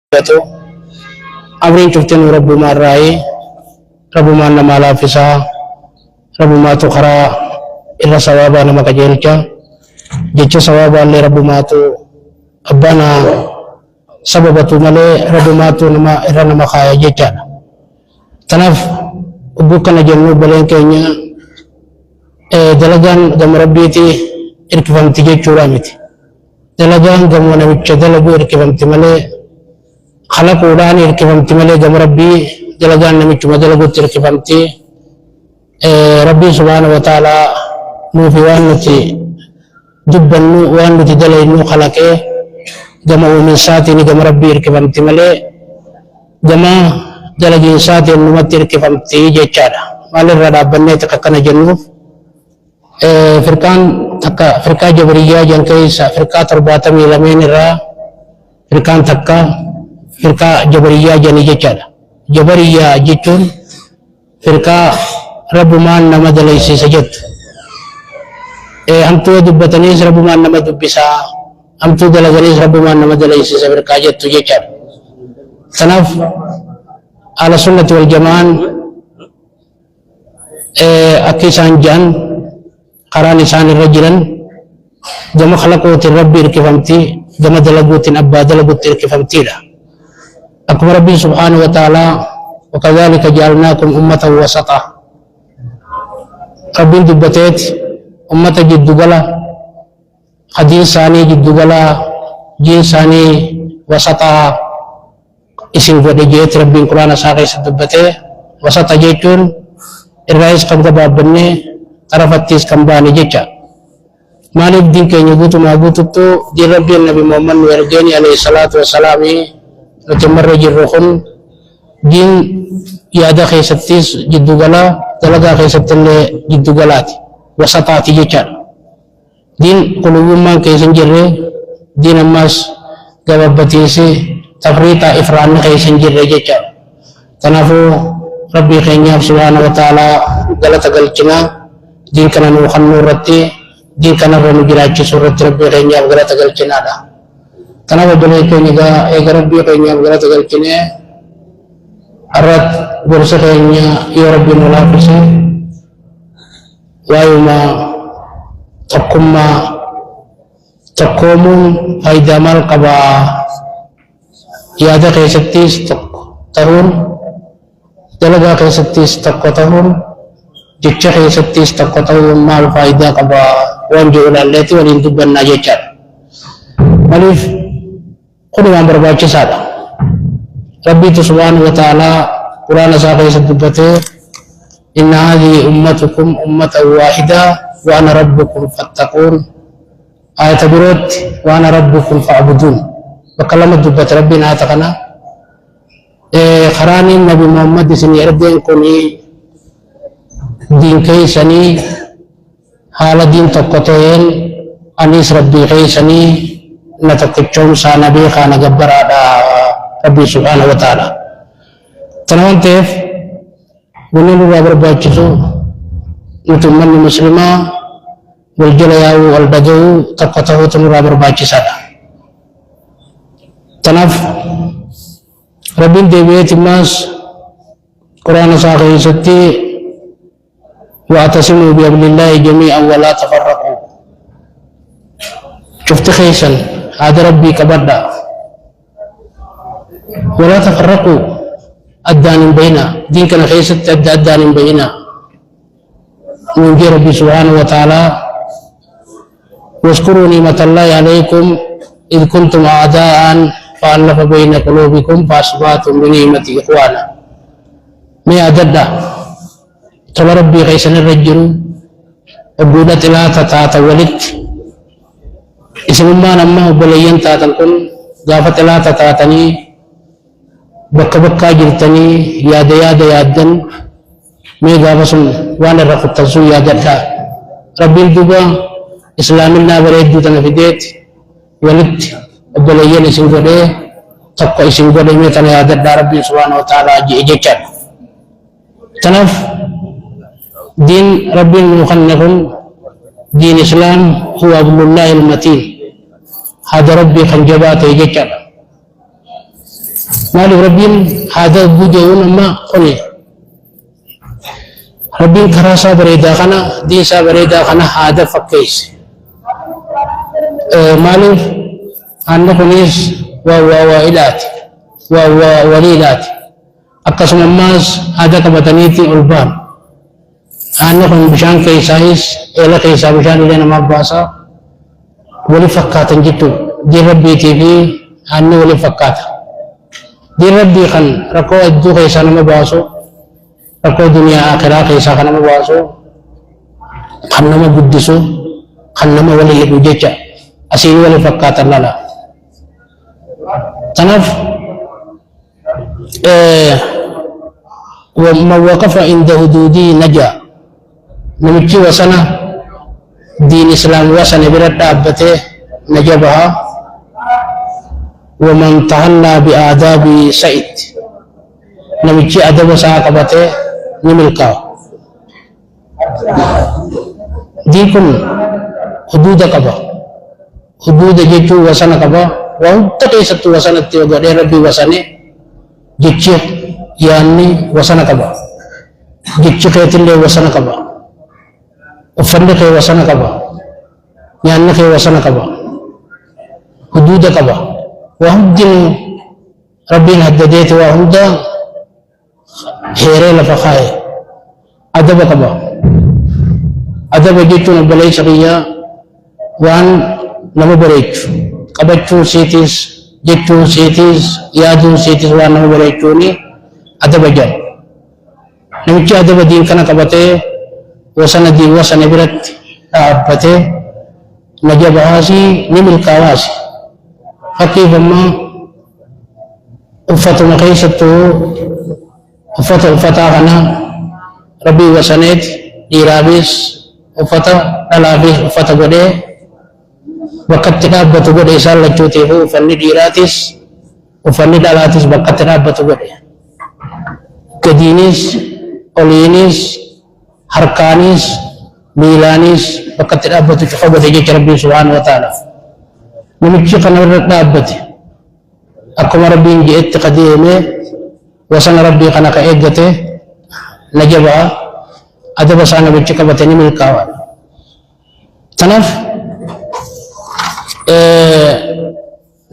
Jatuh amrin cuftin rabbu marrai rabbu mana mala fisa rabbu matu khara illa sawaba nama kajelcha jecha sawaba le rabbu matu abana sababatu male rabbu matu nama ira nama khaya jecha tanaf bukan jennu balen kenya dalagan gam rabbiti irkifamti jechura miti dalagan gam wana wicca dalagu irkifamti male خلق وداني ركبمتي ملي جم ربي دلجان نمي چما دلغو تركبمتي ربي سبحانه وتعالى نو في وانتي جبن نو وانتي دلي نو خلقه جمع من ساتي جم ربي ركبمتي ملي جمع دلجي ساتي نو تركبمتي جچادا مال ردا بني تككنا جنوب فرقان تكا فرقا جبريه جن كيسا فرقا ترباتا ميلمين را فرقان تكا firqa jabariyyaa janii jechaadha. Jabariyyaa jechuun firqaa rabbumaan nama dalaysiisa jettu. Hamtuu dubbataniis rabbumaan nama dubbisaa, hamtuu dalaganiis rabbumaan nama dalaysiisa firqaa jettu jechaadha. Kanaaf ala sunnati wal jamaan akka isaan jedhan karaan isaan irra jiran gama khalaqootiin rabbi irkifamtii gama dalaguutiin abbaa dalaguutti irkifamtiidha. أكبر ربي سبحانه وتعالى وكذلك جعلناكم أمة وسطا ربي دبتت أمة جد قلا حديث ثاني جد قلا جين ثاني وسطا اسم فدجيت ربي القرآن ساقي سدبته وسطا جيتون الرئيس قد باب بني طرفتيس كمباني جيتشا مالك دين كي نقوتو ما قوتو دي ربي النبي محمد ورجاني عليه الصلاة والسلام نتمر جرخون دين يادا خيستيس جدو غلا دلغا خيست اللي جدو غلاتي وسطاتي جيشان دين قلوب من كيسن جره دين الناس غببتيسي تفريطا افران خيسن جره جيشان تنافو ربي خينياب سبحانه وتعالى غلطا غلچنا دين كنا نوخن نورتي دين كنا رنو جراجي سورت ربي خينياب غلطا غلچنا دا Karena wajahnya itu juga Rabbi kayaknya berarti kalau kini arat berusaha kayaknya ya Rabbi mulafisi wa yuma takumun aidamal kaba ya ada kayak setis tahun dalaga kayak setis tahun jika kayak setis tahun mal faida kaba wanjul alati walintuban najajar malif كل ما برباچ سادا ربي سبحانه وتعالى قرآن ساقي سدبته إن هذه أمتكم أمة واحدة وأنا ربكم فاتقون آية بروت وأنا ربكم فاعبدون وكلمة دبت ربنا تقنا خراني النبي محمد سني أردين كوني دين كيسني حال دين تقطين أنيس ربي كيسني نتكتشون سانا بيخا نجبر على ربي سبحانه وتعالى تنوان تيف ونلو بابر باجسو نتمنى المسلمة والجلياو والبدو تقطعو تنو بابر باجسادا تنف ربي ديويت الناس قرآن ساقه ستي واعتصموا بحبل الله جميعا ولا تفرقوا شفت خيسا هذا ربي كبدا ولا تفرقوا الدان بينا دين كان خيست الدان بينا من جي ربي سبحانه وتعالى واذكروا نعمة الله عليكم إذ كنتم أعداء فألف بين قلوبكم فأصبحتم بنعمته إخوانا ما أددا ترى ربي خيسا الرجل وبودت لا تتولد ismummaan amma obboleeyyan taatan kun gaafa xilaata taatanii bakka bakkaa jirtanii yaada yaaddan mee gaafa sun waan irra kuttan sun yaadadhaa rabbiin duuba islaaminaa bareedduu tana fideet walitti obboleeyyan isin godhee tokko isin godhe mee tana yaadadhaa rabbiin subhaanahu wa ta'aalaa jechaadha tanaaf diin rabbiin nuu kanne kun دين الإسلام هو أبن الله المتين هذا ربي خنجبات يجتر مالي ربين هذا بوجهون أما قولي ربين كراسة بريدا خنا ديسا بريدا خنا هذا فكيس مالي أنه كنيس وإلات وليلات أقسم الناس هذا كبتنيتي ألبان أنه كن بشان كيسايس إلا كيسا بشان لنا مباسا ولي فكاتا جتو دي ربي تيفي أنه ولي فكاتا دي ربي خن ركو أدو كيسا نمباسو ركو دنيا آخرة كيسا خن نمباسو خنما قدسو خنما ولي لبجيجا أسير ولي فكاتا للا تنف ومن وقف عند حدودي نجا نمشي وسنة دين إسلام وسنة برد أبته نجبها ومن تهنى بآداب سعيد نمشي أدب ساقبته نملكه ديكم حدود قبا حدود جيتو وسنة قبا وهم تقيست وسنة تيوغا دي ربي وسنة جيتشي يعني وسنة قبا جيتشي كيتلي وسنة قبا وفنك وسنة قبا يعني وسنة قبا حدود قبا وهم دين ربي هددت وهم دا هيري لفخاي أدب قبا أدب جيتو نبلي شقيا وان نمو بريك قبتشو سيتيس جيتو سيتيس يادو سيتيس وان نمو بريكوني أدب جان نمشي أدب دين كان قبته وسنة دين وسنة برت أبته نجاب هاسي نمل كواسي فكيف ما أفتو مقيسته أفتو غنا ربي وسنة إيرابيس أفتو دلابيس أفتو غده وقت أبته غده إسال لجوته فني ديراتيس وفني دلاتيس وقت أبته غده كدينيس أولينيس harkaanis miilaanis bakka itti dhaabbatu cufa godhe jecha rabbii subhaanahu wa ta'ala namichi kana irra dhaabbate akkuma rabbiin jedhetti qadeeme wasana rabbii kana ka eeggate najabaa adaba isaa namichi qabate ni milkaa'aa tanaaf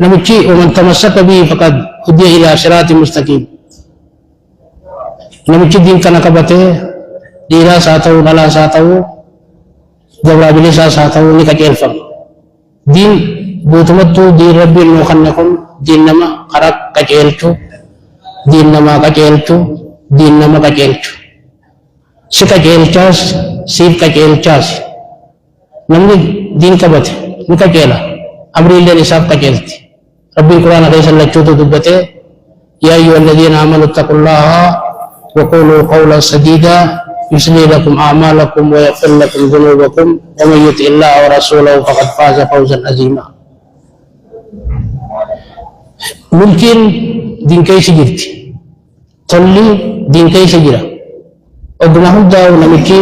namichi waman tamassaka bihi faqad hudiya ilaa siraatin mustaqiim namichi diin kana qabate dira satu nala satu jabra bilisa satu ni kacil fam din butumat tu di rabbi nukhannakun din nama karak kacil tu din nama kacil tu din nama kacil tu si kacil cas si kacil cas namni din kabat ni kacila amri dan isab kacil ti rabbi quran ada sallallahu tu dubbate ya ayyuhalladzina amanu taqullaha wa qulu qawlan sadida يصلح لكم أعمالكم ويغفر لكم ذنوبكم ومن يطع الله ورسوله فقد فاز فوزا عظيما. ممكن دين كيس جرت تولي دين كيس جرا أدناه داو نمكي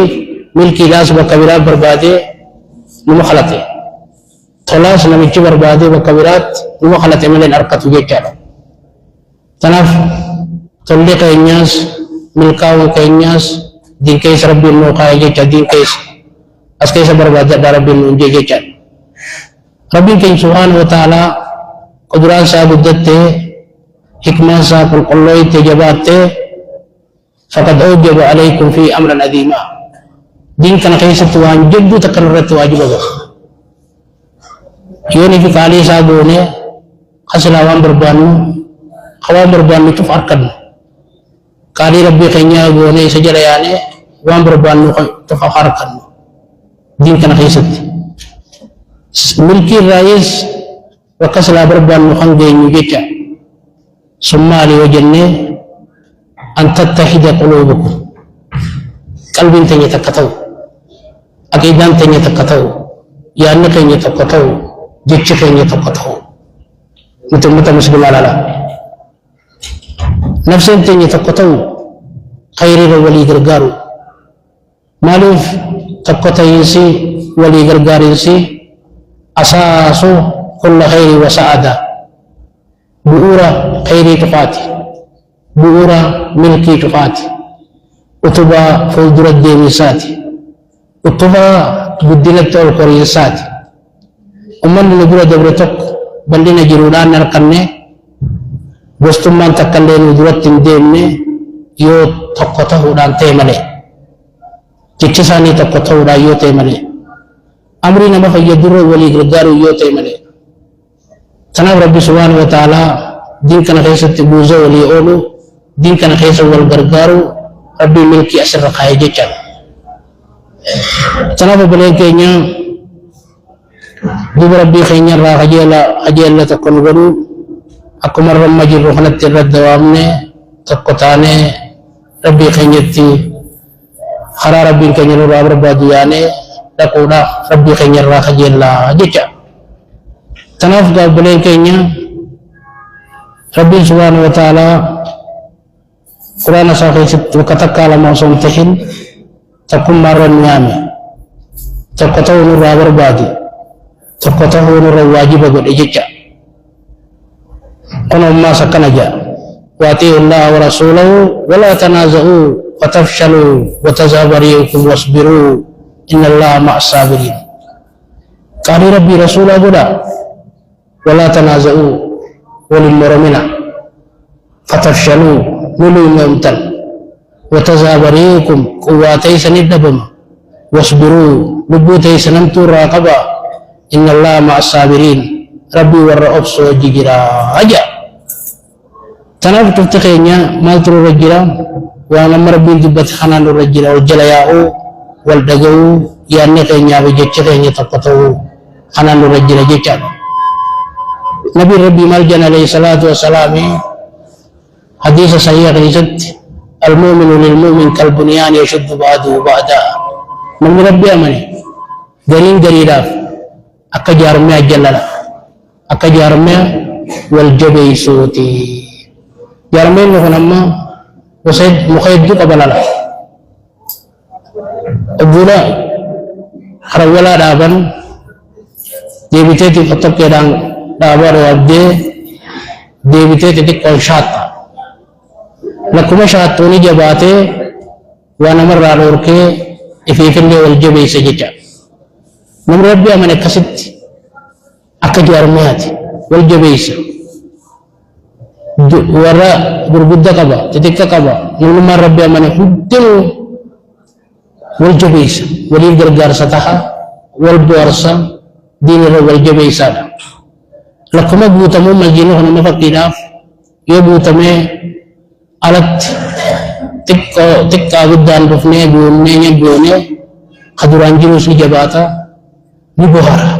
ملكي لاس وكبيرات بربادة نمخلته ثلاث نمكي بربادة وكبيرات نمخلته من الأركات وجهه تناف تولي كينياس ملكاو كينياس din kais rabbi nu kaya jecha din kais as kaisa berbada darah rabbi nu jecha rabbi kain subhanahu wa ta'ala qudran sa buddate hikmah sa qulqulloy te jabate faqad awjaba alaykum fi amran adhima din kana kaisa tuan jaddu takarrat wajibaga yoni fi kali sa gone khaslawan berbanu khawan berbanu tu farkan kali rabbi kaynya gone sejarayane wan berbanu tafakharkan din kana khaysat milki rais wa kasla berbanu khange nyugecha sumali wajanne an tattahida qulubukum qalbin tanya takatau aqidan tanya takatau ya nakanya takatau jecha tanya takatau mutum muslim alala nafsin tanya takatau khairi wali gargaru malif takatayisi wali gargarisi asasu kulla khairi wa sa'ada bu'uura khayrii cufaati, bu'uura milkii cufaati, utubaa fuuldura deemisaati, utubaa guddinatti ol koriinsaati. Ummanni nu bira dabre tokko bal'ina jiruudhaan harkanne gostummaan takka illee nu duratti hin deemne yoo tokko ta'uudhaan ta'e malee, jecha isaanii tokko ta'uudhaan yoo ta'e malee, amrii nama fayyadurra walii gargaaruu yoo ta'e malee. Kanaaf Rabbi subhaanahu wa ta'aalaa diin kana keessatti buuzee walii oolu, diin kana keessa wal gargaaru Rabbi milkii asirra kaa'ee jechaadha. Kanaaf obboleen keenya duba Rabbii keenya irraa qajeela tokko nu godhu akkuma ramma jirru kanatti irra dawaamne tokko taanee Rabbii keenyatti karaa Rabbiin keenya nurraa barbaadu yaanee dhaquudhaaf Rabbii keenya irraa qajeelaa jecha. Kanaaf obboleen keenya Rabbiin subhaanahu wa ta'aalaa Qur'aana isaa keessatti bakka takkaa lama osoo hin tahin takkummaa irra nu yaame, tokko ta'uu nurraa barbaade, tokko ta'uu nurra waajiba godhe jecha. Kun ammaas akkana jedha: waatii Allaha wa rasuulahu walaa tanaaza'uu fatafshaluu watazhaba riihukum wasbiruu inna Allaha ma'a saabiriin. Qaalii Rabbii rasuulaa godhaa, walaa tanaaza'uu waliin moromina, fatafshaluu nuluu noomtan, watazhaba riihukum quwwaa teeysan dhabama, wasbiruu lubbuu teeysan hamtuu irraa qabaa, inna Allaha ma'a saabiriin Rabbii warra obsoo wajji jiraa jedha. Kanaaf tufti keenya maaltu nurra jira? Waan amma Rabbiin dubbate kanaan nurra jira. Wal jala yaa'uu, wal dhaga'uu, yaadni keenyaa fi jecha keenya tokko ta'uu kanaan nurra jira jechaadha. Nabiin Rabbii maal jedhan alayhi salaatu wassalaami hadiisa sahiha keessatti al-mu'minu lil-mu'min kal-bunyaan yashuddu ba'duhu ba'daa. Namni Rabbii amane gariin gariidhaaf akka jaarmee ajjallala, akka jaarmee wal jabeessuuti. Jaarmeen kun amma muka hedduu qaba lala. Obbola harawwalaa dhaaban deebiteetiif tokkeedhaan dhaabaa dhaabdee deebitee xixiqqoon shaatta. Lakkuma shaattoonni jabaatee waan namarraa dhoorkee ifiifillee wal jabeessa jecha. Namni Rabbii amane akkasitti akka jaarmeeti wal jabeessa. Warra gurgudda qaba, xixiqqa qaba, namnummaan Rabbi amane hundinuu wal jabeessa, waliif gargaarsa taha, wal boorsa, diinirra wal jabeessaadha. Lakkuma guutamuu masjiidni kun nama fakkiidhaaf yoo guutamee alatti xiqqaa guddaan dhufnee goonnee nyaggoonee ka duraan jirus ni jabaata, ni bohara,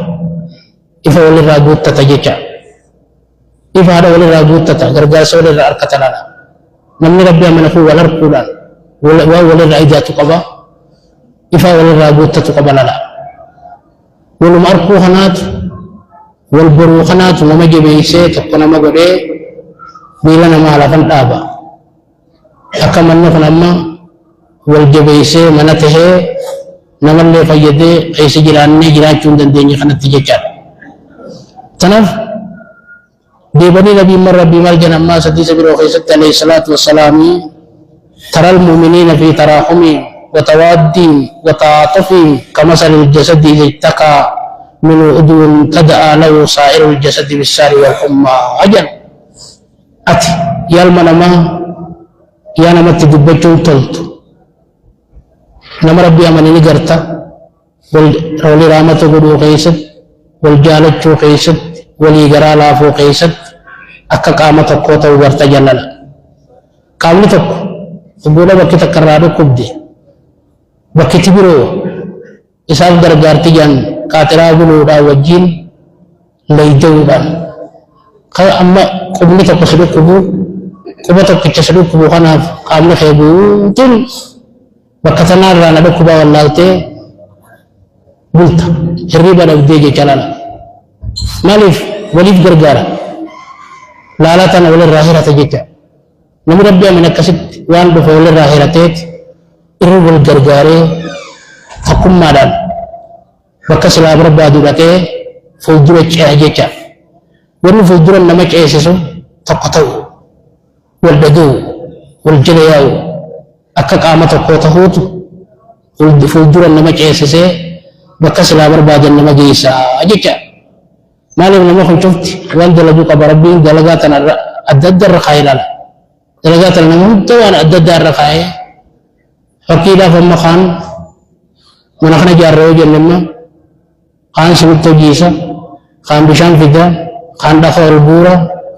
ifa walirraa guuttata jecha. Ifaadha walirraa guuttata, gargaarsa walirraa harkata lala. Namni Rabbii amane kun wal harkuudhaan waan walirraa ijaatu qaba, ifa walirraa guuttatu qaba lala. Waluma harkuu kanaatu, wal boruu kanaatu nama jabeessee tokko nama godhee miila namaa lafan dhaaba. Akka manni kun amma wal jabeessee mana tahee namallee fayyadee keessa jiraannee jiraachuu hin dandeenye kanatti jechaadha. Kanaaf deebanii Nabiin Rabbii maal jedhan ammaa hadiisa biroo keessatti alayhi salaatu wassalaami ترى المؤمنين في تراحمهم وتوادهم وتعاطفهم كمثل الجسد إذا اتقى من عضو تدعى له سائر الجسد بالسار والحمى أجل أتي يا المنما يا نمت دبجون تلت نما ربي أمني نجرتا والرولي رامة قدو قيست والجالة قيست ولي قرى لافو قيست أكا قامة قوة وغرتا جللا قامني تقو Obbola bakki takka irraa dhukkubde bakki itti biroo isaaf gargaarti jedhan qaatiraa buluudhaan wajjin layya'uudhaan kan amma qubni tokko si dhukkubu quba tokkicha si dhukkubu kanaaf qaamni kee guutuun bakka tanaa irraa na dhukkubaa wallaaltee bulta hirriba dhabdee jecha lala. Maaliif waliif gargaara laalaa tana walirraa hirata jecha. Namni Rabbii amane akkasitti waan dhufe walirraa hirateet irra wal gargaaree takkummaadhaan bakka silaa barbaadu dhaqee fuuldura ce'a jecha. Wanni fuuldura nama ceesisu تقطو والبدو والجلياو أكا قامة قوتهوت والفلدور النما جيسسي بكس لا برباد النما جيسا أجيكا مالي من المخن شفت والد لجوك بربين دلقاتنا أدد الرخايل دلقاتنا نمهدوان أدد الرخايل فكيلا فما خان منخنا جارو جنما خان سبتو جيسا خان بشان فدا خان دخول البورا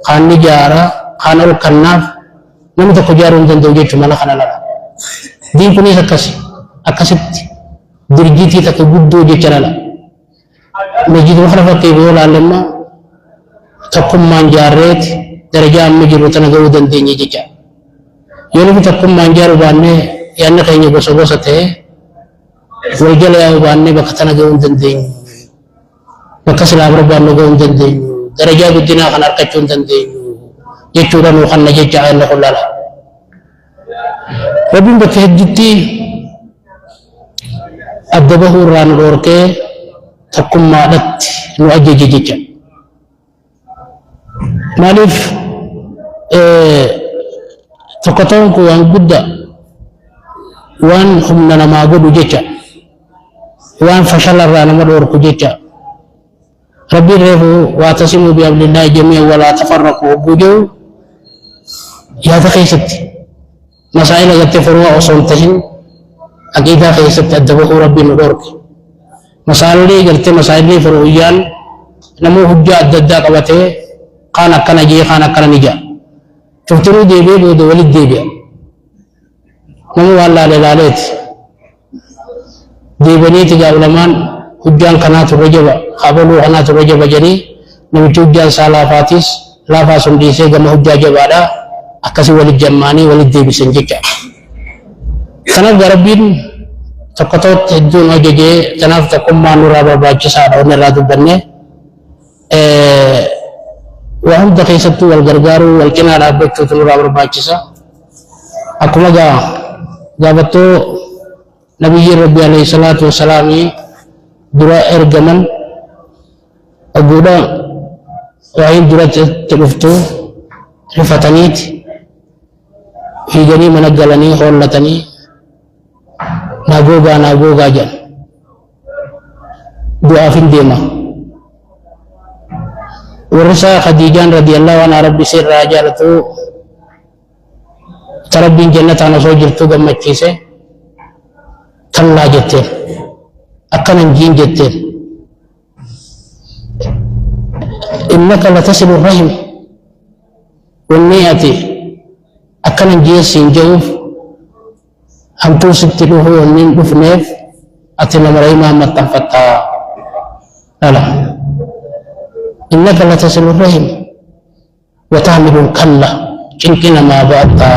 خان نجارة خان الكناف نمت خجارون دندو جيتو منخنا لنا دين كوني أكست درجتي تكبدو جيتنا مجد وخلفة كيبول علمنا تقوم من جارت درجة مجرد تنقو دندين جيجا يولي تقوم من جار باني يعني خيني بس بسته والجل يا باني بكتنا قو دندين بكسل أمر بانو قو دندين درجة بدنا خنار كتون دندين جيتورا نوخنا جيجا إلا خلالا ربين بكهجتي أدبه ران غوركي تقوم مالت نؤجج جيجا مالف تقطعون كوان قد وان همنا ما قدو جيجا وان فشل الران مدورك جيجا ربي ريفو واتسموا بأبل الله جميعا ولا تفرقوا بوجو يا تخيست مسائل قد تفروا وصولتهم أكيدا خيست أدبه ربي نورك مسائل لي قلت مسائل لي فرويان نمو حجة أددا قبته خانا كنا جي خانا كنا نجا شفترو ديبي بود ولد ديبي نمو والله للاليت ديبني تجا علمان حجان كنات الرجبة خابلو كنات الرجبة جري نمو حجان سالا فاتيس لا فاسم ديسي كما حجة جبالا أكسي ولد جماني ولد ديبي سنجيكا كنا غربين تقطعت الدون وجهي تناف تقوم مع نورا باباجسا أو نرادو بني وهم دقيقة والغرغار والكنا رابطة نورا باباجسا أكما غابتو نبي ربي عليه الصلاة والسلام درا إرغمان أقودا وعين درا تلفتو رفتنيت في جني منقلني خولتني nagoga jan doa fin dema warsa khadijan radhiyallahu anha rabbi sirra jalatu tarabbin jannata na so jirtu gammachise kalla jette akanan jin jette innaka latasilu rahim wanniyati akanan jisin jawf أنتو ستلوه ونين بفنيف أتنا مريما متنفتا لا إنك لتصل الرحم وتعمل الكلة كنكنا ما بعدتا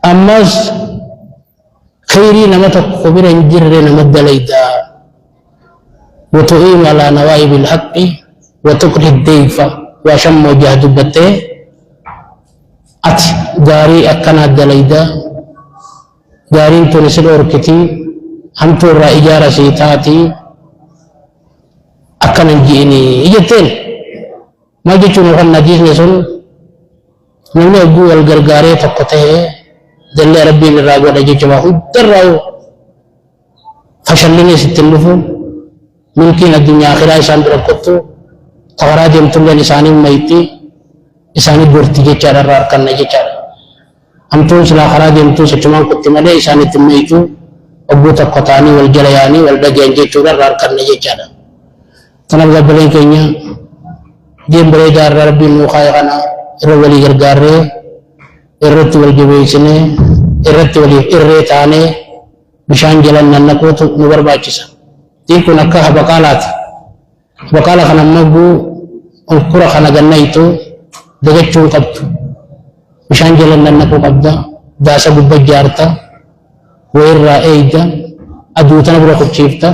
أماز خيري نمتك خبرا جر نمد ليدا وتؤيم على نوائب الحق وتكره الضيف وشم وجهد بته أتي غاري أكنا دليدا غارين تونسل أوركتي هم تورا إجارة سيتاتي أكنا جيني إجتين ما جيتون وخن نجيس نسون من أبو الغرغاري تقطه دل ربي نراغو نجي جماعه درعو فشلني ستلفو ممكن الدنيا آخرة إسان بركتو تغراد يمتل لساني ميتي إساني برتي جيچارا رار کرنا جيچارا أمتون سلا خراد يمتون سچمان كنت ملي إساني تميتو أبو تقطاني والجلياني والدقين جيچورا رار کرنا جيچارا تنبغى بلين كينيا جيم بريدار ربي المخايقنا إرولي غرغاري إرت والجبيسني إرت والإرتاني بشان جلن ننكوت نبر باچسا تيكو نكا بقالات بقالا خنا مبو القرى خنا جنيتو دغچو قبط بشان جلن ننكو قبدا داسا ببجارتا ويرا ايدا ادوتنا برو خچيفتا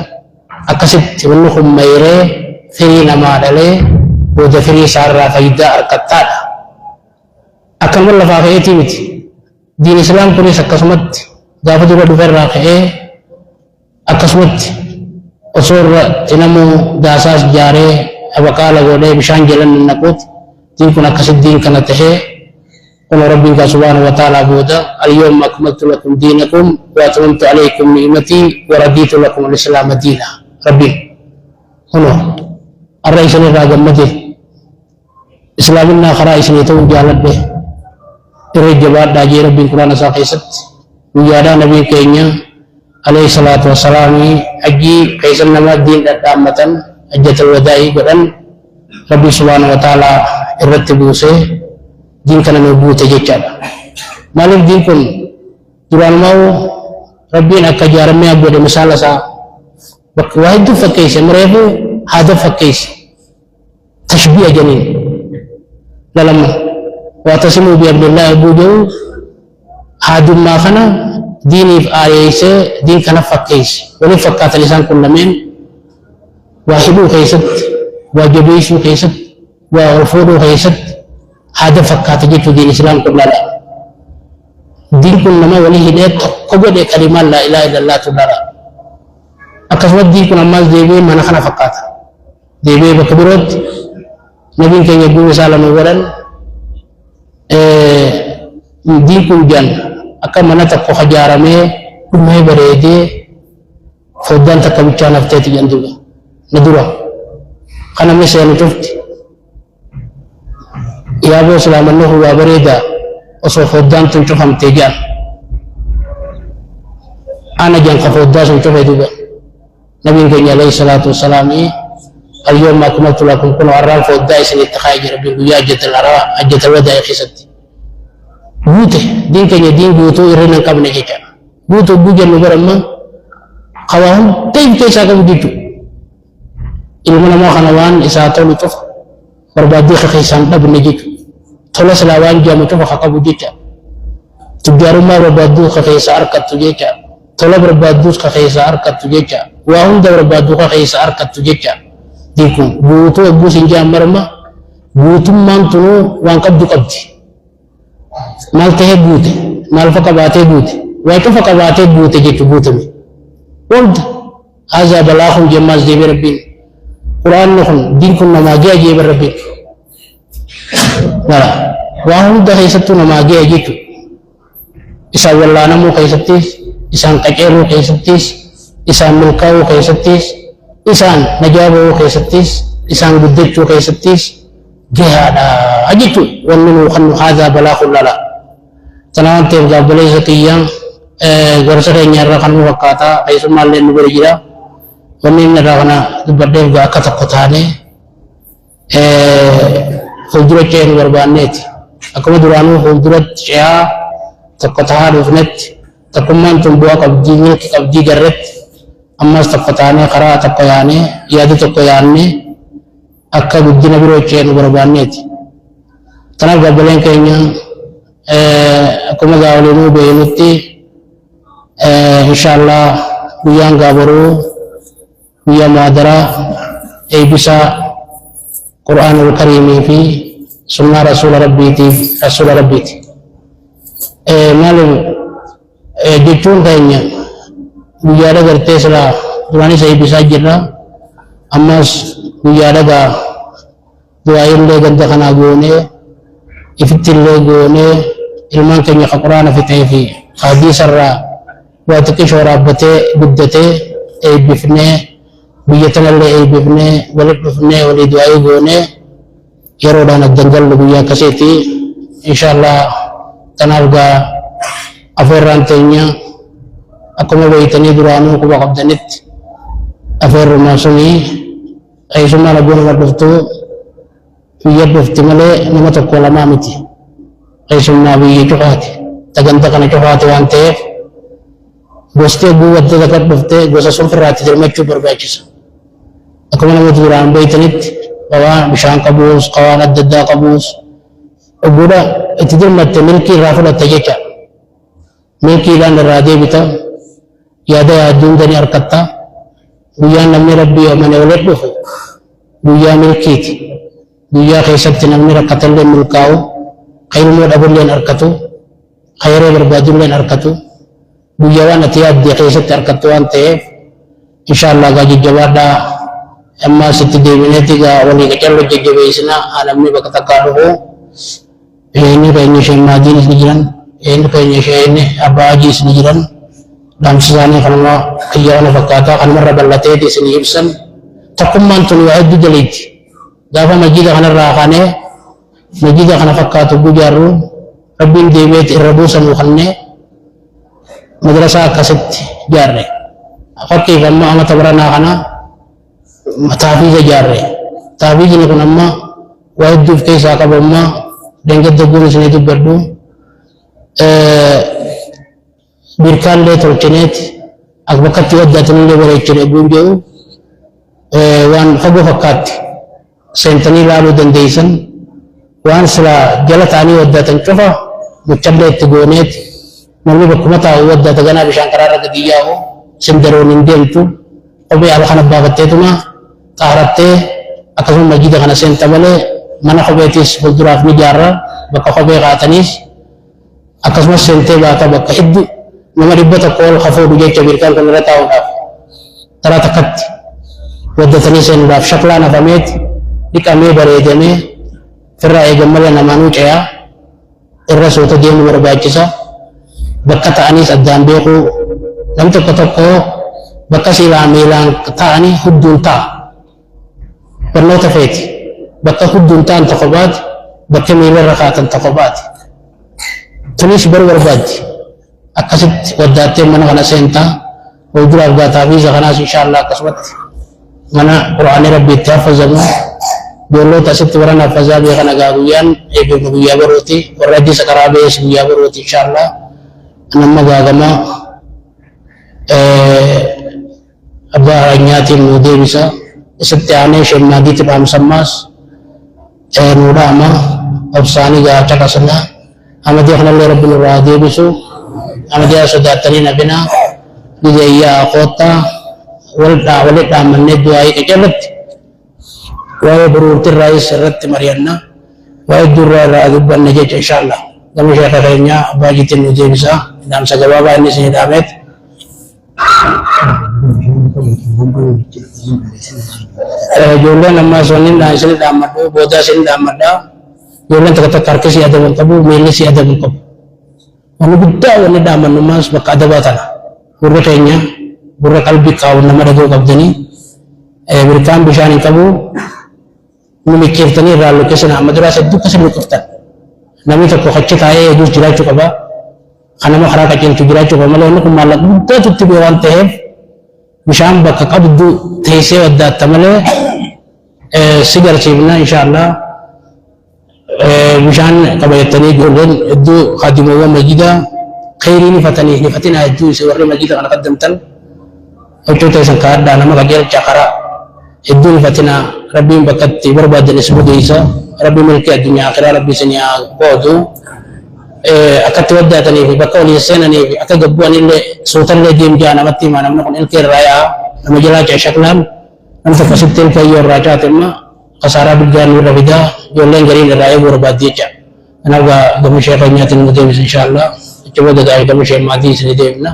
اكسبت ونخم ميري فرينا مالله ودفري سارا فايدا اركتا أكمل لفاقيتي متي دين الإسلام كوني سكسمت دافع دورة دفر راقعي أكسمت أصور تنمو داساس جاري أبقال قولي بشان جلن النقود دين كنا كسد دين كنا تهي قل ربي سبحانه وتعالى بودا اليوم أكملت لكم دينكم وأتممت عليكم نعمتي ورديت لكم الإسلام دينا ربي هنا الرئيس الراجل مدي إسلامنا خرائس نيتون جالت به الرجبات داجي ربي القرآن ساقيست ويادا نبي كينيا عليه الصلاة والسلام أجي كيسن نما الدين دامة أجت الوداعي قرآن ربي سبحانه وتعالى الرتبو سي دين كان نبوة جيجان مالك دين كن دوران ماو ربي نكا جارمي أبو دي مسالة سا بك واحد فكيس مريبو هذا فكيس تشبيه جنين لما واعتصموا بعبد الله أبو جو هذا ما خنا ديني في آيس دين كان فكيس ولي فكات لسان كل من واحد خيست وجبيش خيست وغفور خيست هذا فكات جيت دين الإسلام كلها دين كلنا ولي هداية قبل كلمة لا إله إلا الله تعالى أكثر دين كنا ما زيبي ما نخنا فكات زيبي بكبرت نبي كان يقول سالم ورن دين كل جن أكمل mana takko hajarame kumai berede fodan takka bicha nafteti janduga nadura kana mesya nutufti ya bo salamanno huwa bereda oso fodan tuntu hamte jan ana jan ka fodan tuntu heduga nabi alayhi salatu wassalam اليوم أكملت لكم كل عرام فودا يسني التخايج ربي وياجت العراء أجت الوداع خيستي بوته دين كان يدين بوتو إرنا كابن جيجا بوتو بوجا نبرما قواهم تيم كيسا كبديتو إلمنا ما خنوان إساتو لطف بربادي خيسان ابن جيجا ثلاث لاوان جامو تفا خقبو جيجا تجارو ما بربادو خيسا أركت جيجا ثلاث بربادو خيسا أركت جيجا وهم دا بربادو خيسا أركت جيجا ديكم بوتو أبو سنجام مرما بوتو مانتنو وان قبدو قبدي مال تهي بوتي مال فقباتي بوتي ويتو فقباتي بوتي جيتو بوتمي ولد هذا بلاخ جماز دي بربين قرآن نخن دين كنا ما جاء جي بربين لا وهم ده خيستو نما جاء جيتو إسا والله نمو خيستيس إسان قجيرو خيستيس إسان ملكاو خيستيس إسان نجابو خيستيس إسان بدتو خيستيس جهادا أجيتو ومنو خنو هذا بلاخ للا تناون تبقى بليس قيام غرسة نيارا خنو وقاتا أي سمال لين برجلا ومن نراغنا بدل بقى كتقطاني خلدرة شيء وربانيت أكمل درانو خلدرة شيء تقطعها رفنت تكمن تنبوا كبدي ملك كبدي جرت أما تقطعني قراءة تقياني يادي تقياني akka guddina biroo ceenu barbaanneeti kanaaf gabbaleen keenya akkuma gaawwalinuu beeynutti inshaallah guyyaan gaabaruu guyyaa muhadaraa eebbisaa qur'aanul kariimii fi sunnaa rasuula rabbiiti maaliif jechuun keenya guyyaadha gartee silaa duraanis eebbisaa jirra ammas guyyaadhaga du'aayillee ganda kanaa goonee ifittillee goonee ilmaan keenya ka quraana fixee fi hadiisarraa waa xiqqishoo raabbatee guddatee eebbifnee biyya tanallee eebbifnee walit dhufnee walii du'aayii goonee yeroodhaan addangallu guyyaa akkasiiti inshaallah kanaaf gaa afeerraan teenya akkuma beeytanii duraanuu quba qabdanitti afeerrumaa sunii أيشما نبون مردفتو يدفت ملي نمتك ولا مامتي أيشما بيجي جواتي تجندكنا جواتي وانتهف بوستي بوات تذكر دفتي بوسا سفرات ترمتشو برباجس أكمل مدوران بيتنت ووا بشان قبوس قوان الددا قبوس وبودا اتدر مت ملكي رافل التجيكا ملكي لان الرادي بتا يادا يادون دني أركتا guyyaa namni rabbii amane walitti dhufu guyyaa milkiiti guyyaa keessatti namni rakkatallee milkaa'u qayrummoo dhabulleen harkatu qayree barbaadulleen harkatu guyyaa waan ati yaaddee keessatti harkattu waan ta'eef inshaallah gaa jajjabaadhaa أما ست ديبنتي ولي كجلو ججبيسنا أنا مني بكتكاره ini kayaknya saya madin sendirian, ini kayaknya saya ini abaji sendirian. Dalam sisanya kalau kerjaan berkata kan meraba latih di sini ibsan, takuman tulu adu jalid. Dapat majid akan rakane, majid akan fakatu bujaru, rabin dewet irabusan mukhanne, madrasah kaset jarre. Fakir kamma amat berana kana, matafiz jarre. Tafiz ini kan amma, wajib kisah kabamma. Dengan teguran sini itu berdu, birkan le tercenet, agbakat tiada datang le bercenet bunjau, wan fagu fakat, sentani lalu dan desain, wan setelah jalan tani wada tengcofa, mucamle tegunet, namun berkumah tahu wada tegana bisa angkara ketiga ho, senderon indian tu, tapi alhamdulillah bagat itu mah, taharate, akan majid akan sentamale. Mana khobetis kulturaf ni jarra baka khobe qatanis akas mas sente baka baka iddu nama ribata kol khafo duje cabirkan kan rata wa tara takat wadda tanisen baf shaklana famet dikame baredene firra e gamala namanu caya irra sota dia nomor bacisa baka tanis addan beku lam takatako baka silamilang taani huddunta perlu tafeti بكا خدونتان تقبات بكا ميلا رخاتن تقبات تنيش برور باد أكسد وداتي من غنا سينتا ودرا بغاتا فيزا غناس إن شاء الله كسبت غنا قرآن ربي تحفظنا بيولو تسد ورنا فزا بي غنا غاويان إبن غويا بروتي وردي سكرابي سبيا بروتي إن شاء الله أنما غاغما أبا رنياتي المودي بسا ستياني شمادي تبام سماس nuda ama absani ga caka sana amadi khana le rabbul radi bisu amadi sudah tani nabina dijaya kota walda walda manne duai kejalat wa bururti rais rat marianna wa durra radban najat insyaallah kami syekh kayaknya bagitin uji bisa dalam sagababa ini sini damet jolan nama sonin dan sini damadu boda sini damada jolan terkata karkesi ada mengkabu milisi ada mengkabu anu bidda wani daman numas baka ada batana burra kayaknya burra kalbi kau nama dago kabdani berkam bisa ni kabu memikir tani ralu kesana madrasah itu kesana kurtan nami tak kocit aye jus jirai cukaba karena mau harap kacil jirai cukaba malah nak malak buta tuh tiba wante Bisham baka kabdu teise wadda tamale sigar cibna insyaallah bishan kabayatani golden iddu khadimu wa majida khairini fatani ni fatina iddu sewari majida kana qaddamtan itu tesan kada nama kajal cakara iddu fatina rabbi bakati berbadani sebagai isa rabbi milki dunia akhirat rabbi senya bodu akat wadda tani baka wali sena ni akat gabuan ile sultan le dim jana mati mana mun ilkir raya nama jala cha shaklan nam tafasitil kayor raja tema kasara bijan rabida jolen gari raya berbadi cha anaga gamu syekh nyatin mudim insyaallah coba dagai gamu syekh mati sini demna